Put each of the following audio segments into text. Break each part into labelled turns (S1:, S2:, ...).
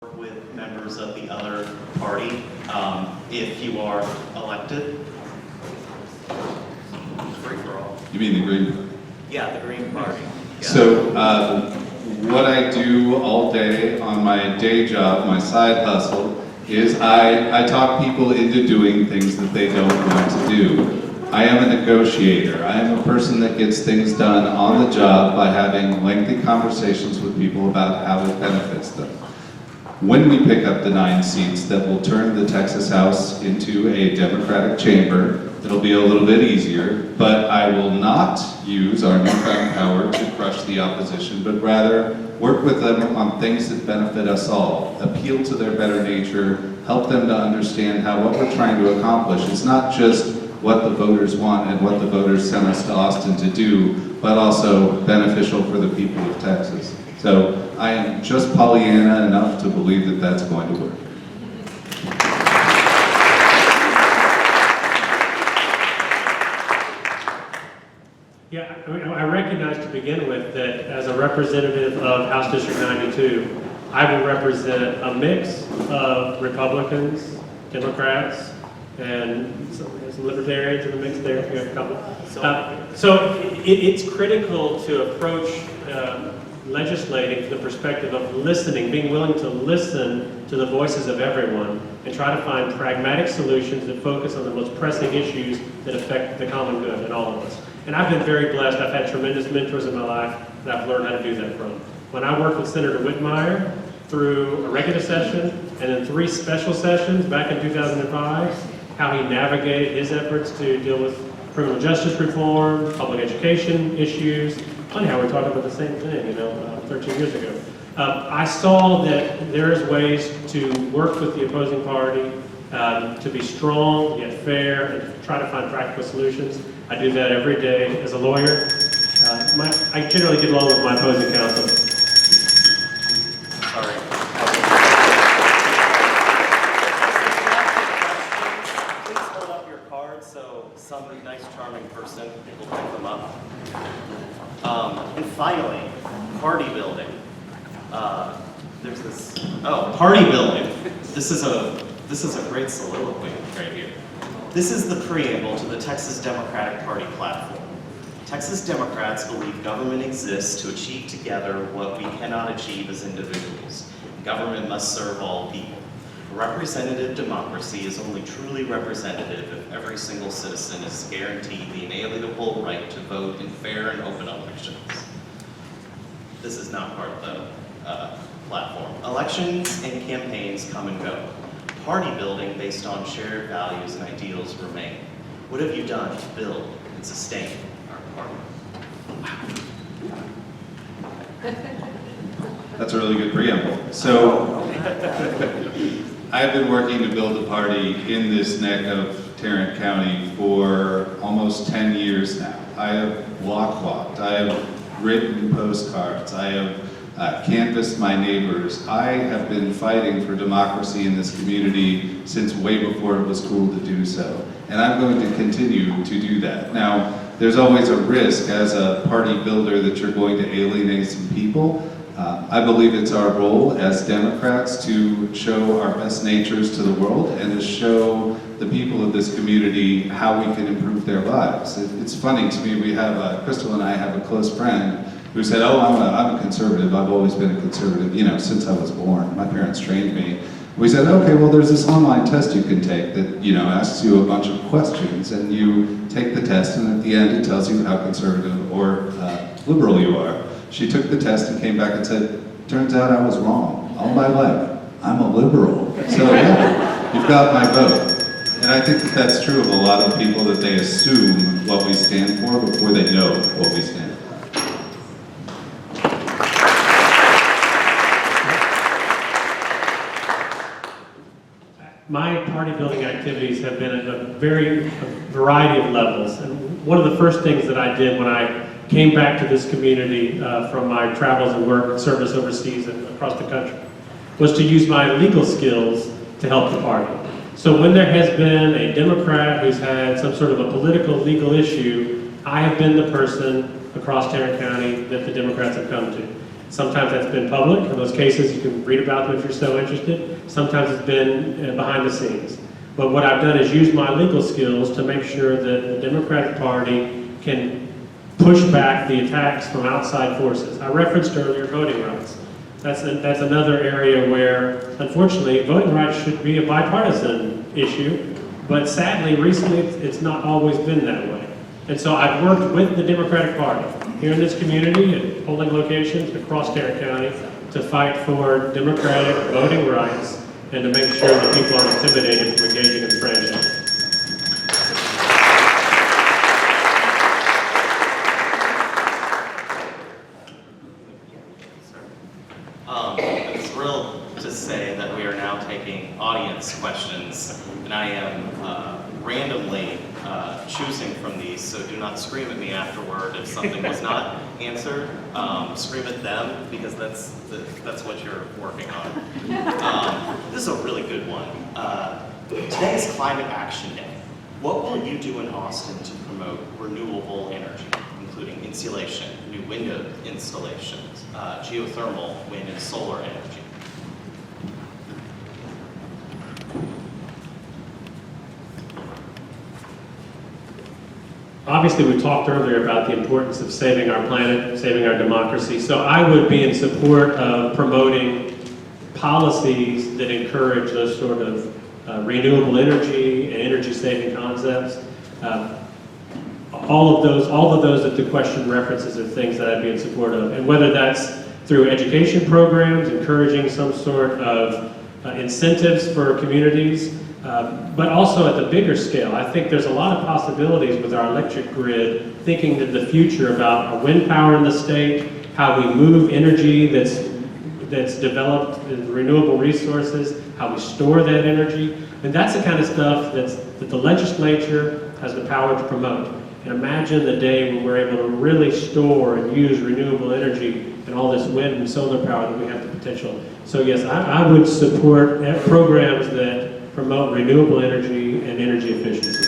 S1: with members of the other party if you are elected. Free for all.
S2: You mean the Green?
S1: Yeah, the Green Party. Yeah.
S2: So what I do all day on my day job, my side hustle, is I talk people into doing things that they don't want to do. I am a negotiator. I am a person that gets things done on the job by having lengthy conversations with people about how it benefits them. When we pick up the 9 seats that will turn the Texas House into a Democratic chamber, it'll be a little bit easier, but I will not use our newfound power to crush the opposition, but rather work with them on things that benefit us all, appeal to their better nature, help them to understand how what we're trying to accomplish is not just what the voters want and what the voters sent us to Austin to do, but also beneficial for the people of Texas. So I am just Pollyanna enough to believe that that's going to work.
S3: Yeah, I recognize to begin with that as a representative of House District 92, I will represent a mix of Republicans, Democrats, and some libertarians in the mix there. We have a couple. So it's critical to approach legislating from the perspective of listening, being willing to listen to the voices of everyone and try to find pragmatic solutions that focus on the most pressing issues that affect the common good in all of us. And I've been very blessed. I've had tremendous mentors in my life that I've learned how to do that from. When I worked with Senator Whitmire through a regular session and then 3 special sessions back in 2005, how he navigated his efforts to deal with criminal justice reform, public education issues. Funny how we're talking about the same thing, 13 years ago. I saw that there's ways to work with the opposing party, to be strong yet fair, and try to find practical solutions. I do that every day as a lawyer. I generally get along with my opposing counsel.
S1: Sorry. Please hold up your cards so some nice, charming person will pick them up. And finally, party building. There's this. Oh, party building. This is a great soliloquy right here. This is the preamble to the Texas Democratic Party platform. Texas Democrats believe government exists to achieve together what we cannot achieve as individuals. Government must serve all people. Representative democracy is only truly representative if every single citizen is guaranteed the inalienable right to vote in fair and open elections. This is not part of the platform. Elections and campaigns come and go. Party building based on shared values and ideals remain. What have you done to build and sustain our party?
S2: That's a really good preamble. So I've been working to build a party in this neck of Tarrant County for almost 10 years now. I have walked, I have written postcards, I have canvassed my neighbors. I have been fighting for democracy in this community since way before it was cool to do so. And I'm going to continue to do that. Now, there's always a risk as a party builder that you're going to alienate some people. I believe it's our role as Democrats to show our best natures to the world and to show the people of this community how we can improve their lives. It's funny to me, we have, Crystal and I have a close friend who said, oh, I'm a conservative, I've always been a conservative, since I was born. My parents trained me. We said, okay, well there's this online test you can take that, asks you a bunch of questions, and you take the test, and at the end it tells you how conservative or liberal you are. She took the test and came back and said, turns out I was wrong. All my life, I'm a liberal. So yeah, you've got my vote. And I think that that's true of a lot of people, that they assume what we stand for before they know what we stand for.
S3: My party building activities have been at a variety of levels. And one of the first things that I did when I came back to this community from my travels and work and service overseas and across the country was to use my legal skills to help the party. So when there has been a Democrat who's had some sort of a political legal issue, I have been the person across Tarrant County that the Democrats have come to. Sometimes that's been public. In those cases, you can read about them if you're so interested. Sometimes it's been behind the scenes. But what I've done is use my legal skills to make sure that the Democratic Party can push back the attacks from outside forces. I referenced earlier voting rights. That's another area where, unfortunately, voting rights should be a bipartisan issue, but sadly, recently, it's not always been that way. And so I've worked with the Democratic Party here in this community at polling locations across Tarrant County to fight for democratic voting rights and to make sure that people aren't intimidated from engaging in the franchise.
S1: I'm thrilled to say that we are now taking audience questions, and I am randomly choosing from these, so do not scream at me afterward if something was not answered. Scream at them, because that's what you're working on. This is a really good one. Today is Climate Action Day. What will you do in Austin to promote renewable energy, including insulation, new window installations, geothermal, wind and solar energy?
S3: Obviously, we talked earlier about the importance of saving our planet, saving our democracy. So I would be in support of promoting policies that encourage those sort of renewable energy and energy-saving concepts. All of those that the question references are things that I'd be in support of. And whether that's through education programs, encouraging some sort of incentives for communities, but also at the bigger scale. I think there's a lot of possibilities with our electric grid, thinking that the future about our wind power in the state, how we move energy that's developed in renewable resources, how we store that energy. And that's the kind of stuff that the legislature has the power to promote. And imagine the day when we're able to really store and use renewable energy and all this wind and solar power that we have the potential. So yes, I would support programs that promote renewable energy and energy efficiency.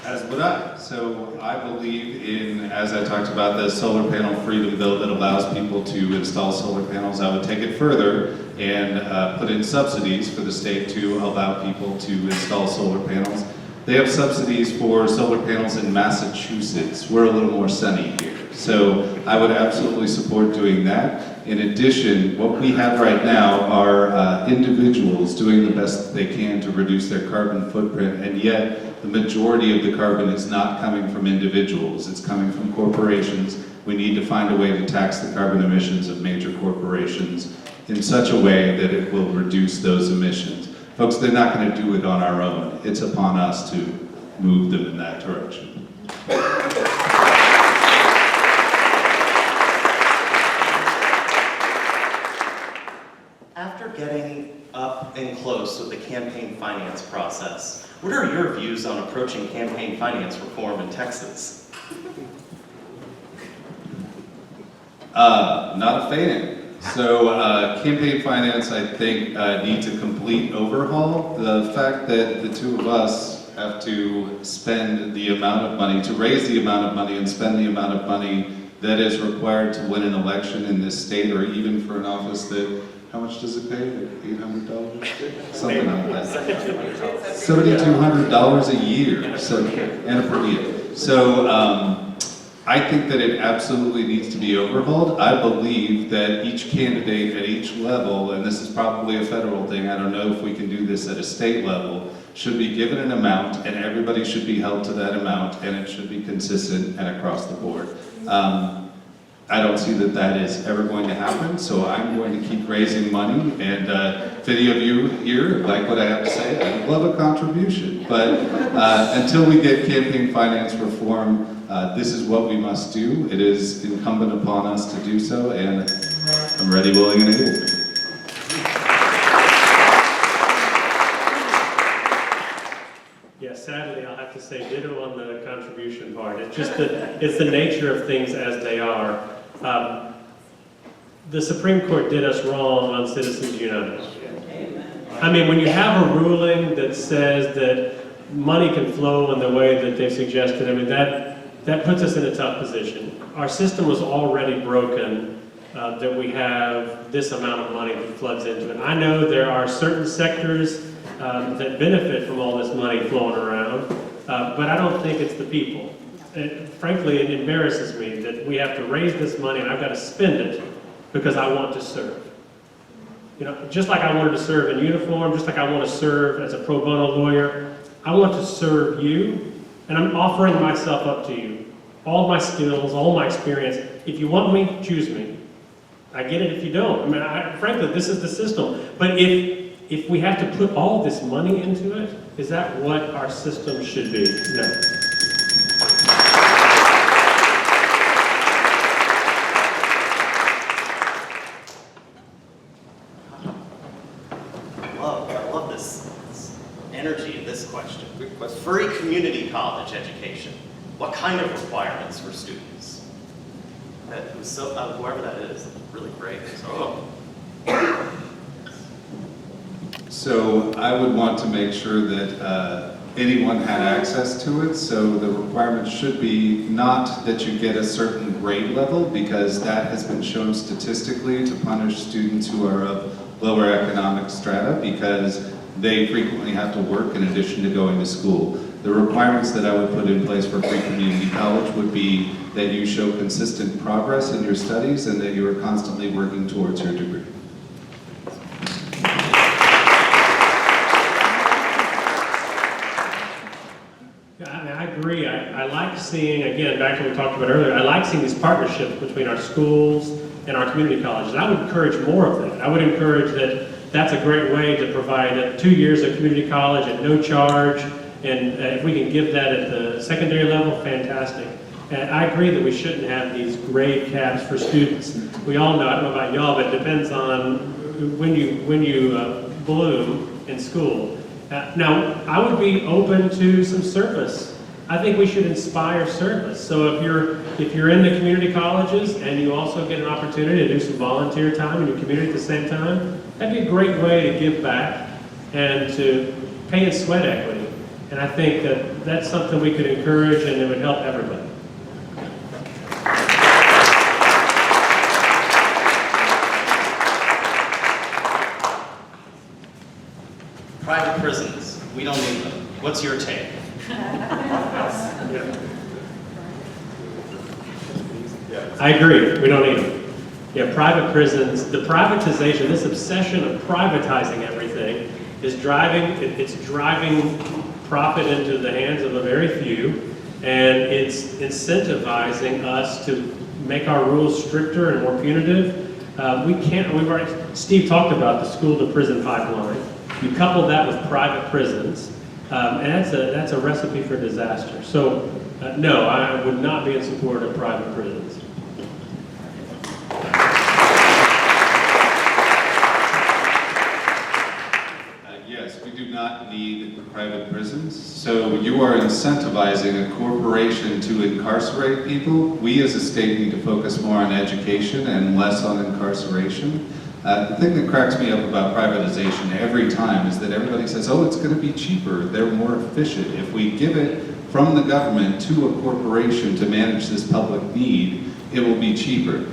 S2: As would I. So I believe in, as I talked about, the solar panel freedom bill that allows people to install solar panels. I would take it further and put in subsidies for the state to allow people to install solar panels. They have subsidies for solar panels in Massachusetts. We're a little more sunny here. So I would absolutely support doing that. In addition, what we have right now are individuals doing the best they can to reduce their carbon footprint, and yet the majority of the carbon is not coming from individuals. It's coming from corporations. We need to find a way to tax the carbon emissions of major corporations in such a way that it will reduce those emissions. Folks, they're not going to do it on our own. It's upon us to move them in that direction.
S1: After getting up and close with the campaign finance process, what are your views on approaching campaign finance reform in Texas?
S2: Not a fan. So campaign finance, I think, needs a complete overhaul. The fact that the two of us have to spend the amount of money, to raise the amount of money and spend the amount of money that is required to win an election in this state, or even for an office that, how much does it pay? Like $800? Something like that. $7,200 a year, so, and a per diem. So I think that it absolutely needs to be overhauled. I believe that each candidate at each level, and this is probably a federal thing, I don't know if we can do this at a state level, should be given an amount, and everybody should be held to that amount, and it should be consistent and across the board. I don't see that that is ever going to happen, so I'm going to keep raising money, and if any of you here like what I have to say, I'd love a contribution. But until we get campaign finance reform, this is what we must do. It is incumbent upon us to do so, and I'm ready, willing, and able.
S3: Yeah, sadly, I'll have to say ditto on the contribution part. It's just it's the nature of things as they are. The Supreme Court did us wrong on Citizens United. I mean, when you have a ruling that says that money can flow in the way that they've suggested, I mean, that puts us in a tough position. Our system was already broken, that we have this amount of money that floods into it. I know there are certain sectors that benefit from all this money flowing around, but I don't think it's the people. Frankly, it embarrasses me that we have to raise this money and I've got to spend it because I want to serve. You know, just like I wanted to serve in uniform, just like I want to serve as a pro bono lawyer, I want to serve you, and I'm offering myself up to you. All my skills, all my experience. If you want me, choose me. I get it if you don't. I mean, frankly, this is the system. But if we have to put all this money into it, is that what our system should be? No.
S1: I love this energy in this question. Free community college education. What kind of requirements for students? That was so, whoever that is, really great.
S2: So I would want to make sure that anyone had access to it, so the requirement should be not that you get a certain grade level, because that has been shown statistically to punish students who are of lower economic strata, because they frequently have to work in addition to going to school. The requirements that I would put in place for free community college would be that you show consistent progress in your studies and that you are constantly working towards your degree.
S3: I agree. I like seeing, again, back to what we talked about earlier, I like seeing these partnerships between our schools and our community colleges. I would encourage more of that. I would encourage that that's a great way to provide 2 years of community college at no charge, and if we can give that at the secondary level, fantastic. And I agree that we shouldn't have these grade caps for students. We all know, I don't know about y'all, but it depends on when you bloom in school. Now, I would be open to some service. I think we should inspire service. So if you're in the community colleges and you also get an opportunity to do some volunteer time in your community at the same time, that'd be a great way to give back and to pay in sweat equity. And I think that that's something we could encourage, and it would help everybody.
S1: Private prisons, we don't need them. What's your take?
S3: I agree, we don't need them. Yeah, private prisons, the privatization, this obsession of privatizing everything is driving profit into the hands of a very few, and it's incentivizing us to make our rules stricter and more punitive. Steve talked about the school to prison pipeline. You couple that with private prisons, and that's a recipe for disaster. So, no, I would not be in support of private prisons.
S2: Yes, we do not need private prisons. So you are incentivizing a corporation to incarcerate people. We as a state need to focus more on education and less on incarceration. The thing that cracks me up about privatization every time is that everybody says, oh, it's going to be cheaper, they're more efficient. If we give it from the government to a corporation to manage this public need, it will be cheaper.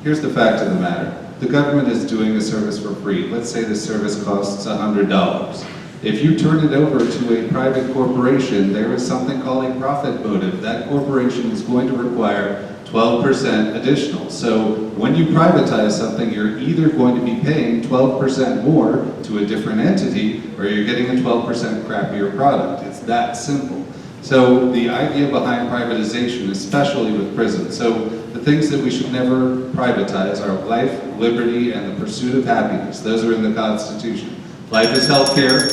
S2: Here's the fact of the matter. The government is doing a service for free. Let's say the service costs $100. If you turn it over to a private corporation, there is something called a profit motive. That corporation is going to require 12% additional. So when you privatize something, you're either going to be paying 12% more to a different entity, or you're getting a 12% crappier product. It's that simple. So the idea behind privatization, especially with prisons, so the things that we should never privatize are life, liberty, and the pursuit of happiness. Those are in the Constitution. Life is healthcare,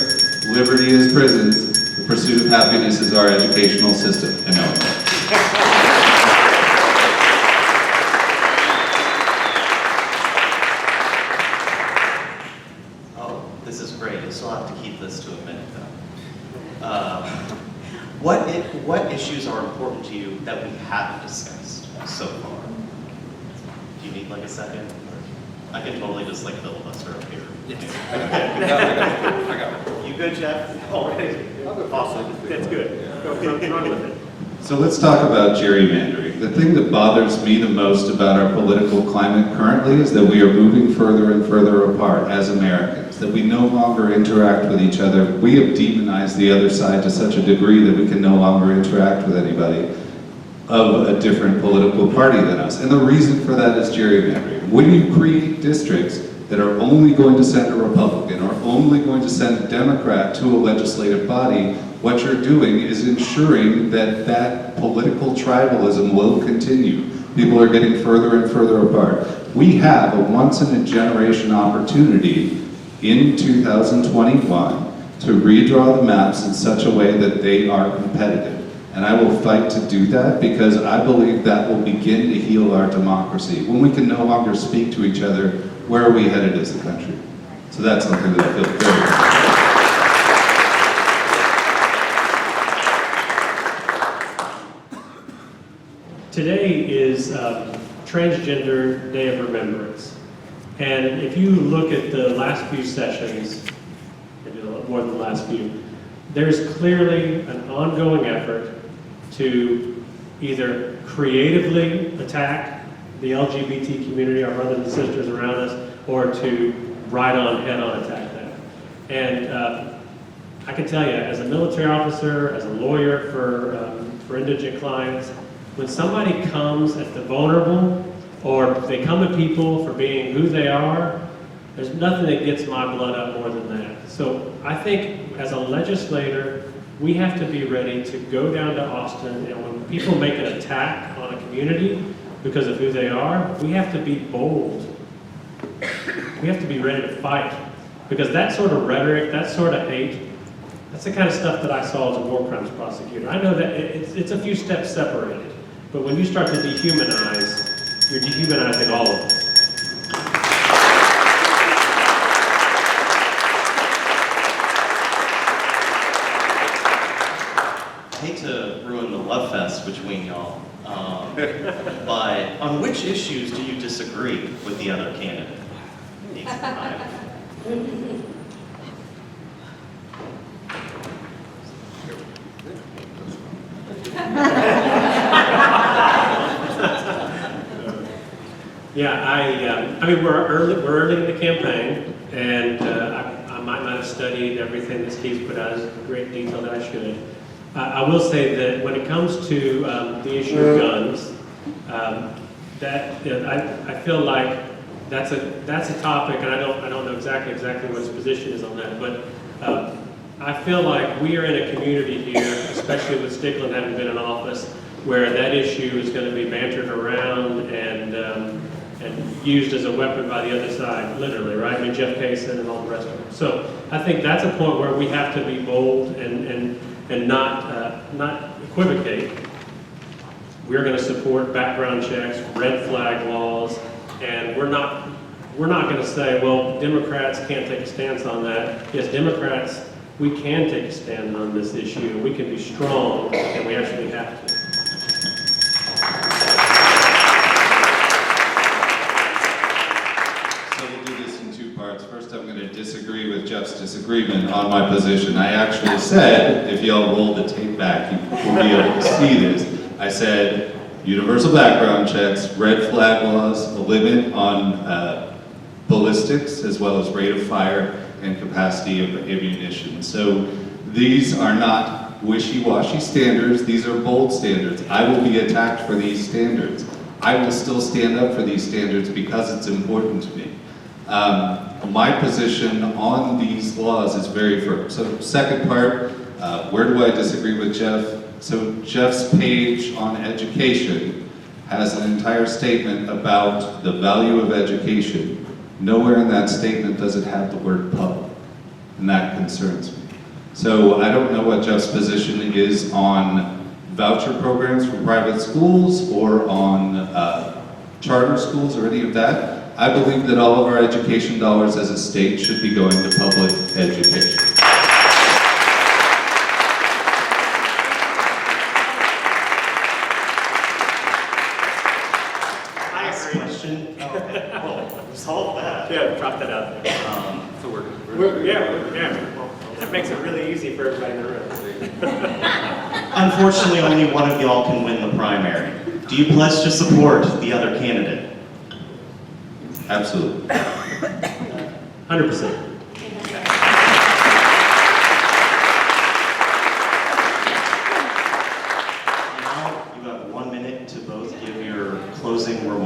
S2: liberty is prisons, the pursuit of happiness is our educational system. And
S1: Oh, this is great. I still have to keep this to a minute, though. What issues are important to you that we haven't discussed so far? Do you need like a second? I can totally just like filibuster up here.
S4: Yes. I got it.
S1: You good, Jeff? Already?
S3: Awesome, that's good. Go run with it.
S2: So let's talk about gerrymandering. The thing that bothers me the most about our political climate currently is that we are moving further and further apart as Americans, that we no longer interact with each other. We have demonized the other side to such a degree that we can no longer interact with anybody of a different political party than us. And the reason for that is gerrymandering. When you create districts that are only going to send a Republican or only going to send a Democrat to a legislative body, what you're doing is ensuring that that political tribalism will continue. People are getting further and further apart. We have a once-in-a-generation opportunity in 2021 to redraw the maps in such a way that they are competitive. And I will fight to do that because I believe that will begin to heal our democracy. When we can no longer speak to each other, where are we headed as a country? So that's something that I feel very
S3: Today is Transgender Day of Remembrance. And if you look at the last few sessions, maybe a lot more than the last few, there's clearly an ongoing effort to either creatively attack the LGBT community, our brothers and sisters around us, or to right-on, head-on attack them. And I can tell you, as a military officer, as a lawyer for indigent clients, when somebody comes at the vulnerable, or they come at people for being who they are, there's nothing that gets my blood up more than that. So I think as a legislator, we have to be ready to go down to Austin, and when people make an attack on a community because of who they are, we have to be bold. We have to be ready to fight. Because that sort of rhetoric, that sort of hate, that's the kind of stuff that I saw as a war crimes prosecutor. I know that it's a few steps separated, but when you start to dehumanize, you're dehumanizing all of us.
S1: I hate to ruin the love fest between y'all, but on which issues do you disagree with the other candidate?
S3: Yeah, I mean, we're early in the campaign, and I might not have studied everything that Steve's put out in great detail that I should. I will say that when it comes to the issue of guns, I feel like that's a topic, and I don't know exactly what his position is on that, but I feel like we are in a community here, especially with Stickland having been in office, where that issue is going to be bantered around and used as a weapon by the other side, literally, right? I mean, Jeff Kaysen and all the rest of them. So I think that's a point where we have to be bold and not equivocate. We're going to support background checks, red flag laws, and we're not going to say, well, Democrats can't take a stance on that. Yes, Democrats, we can take a stand on this issue. We can be strong, and we actually have to.
S2: First, I'm going to disagree with Jeff's disagreement on my position. I actually said, if y'all roll the tape back, you will be able to see this. I said, universal background checks, red flag laws, a limit on ballistics, as well as rate of fire and capacity of ammunition. So these are not wishy-washy standards. These are bold standards. I will be attacked for these standards. I will still stand up for these standards because it's important to me. My position on these laws is very firm. So second part, where do I disagree with Jeff? So Jeff's page on education has an entire statement about the value of education. Nowhere in that statement does it have the word public, and that concerns me. So I don't know what Jeff's position is on voucher programs for private schools or on charter schools or any of that. I believe that all of our education dollars as a state should be going to public education.
S1: Last question. Well, solve that.
S3: Yeah, drop that out there.
S1: So
S3: Yeah, that makes it really easy for everybody in the room.
S1: Unfortunately, only one of y'all can win the primary. Do you pledge to support the other candidate?
S2: Absolutely.
S3: 100%.
S1: Now, you have 1 minute to both give your closing remarks.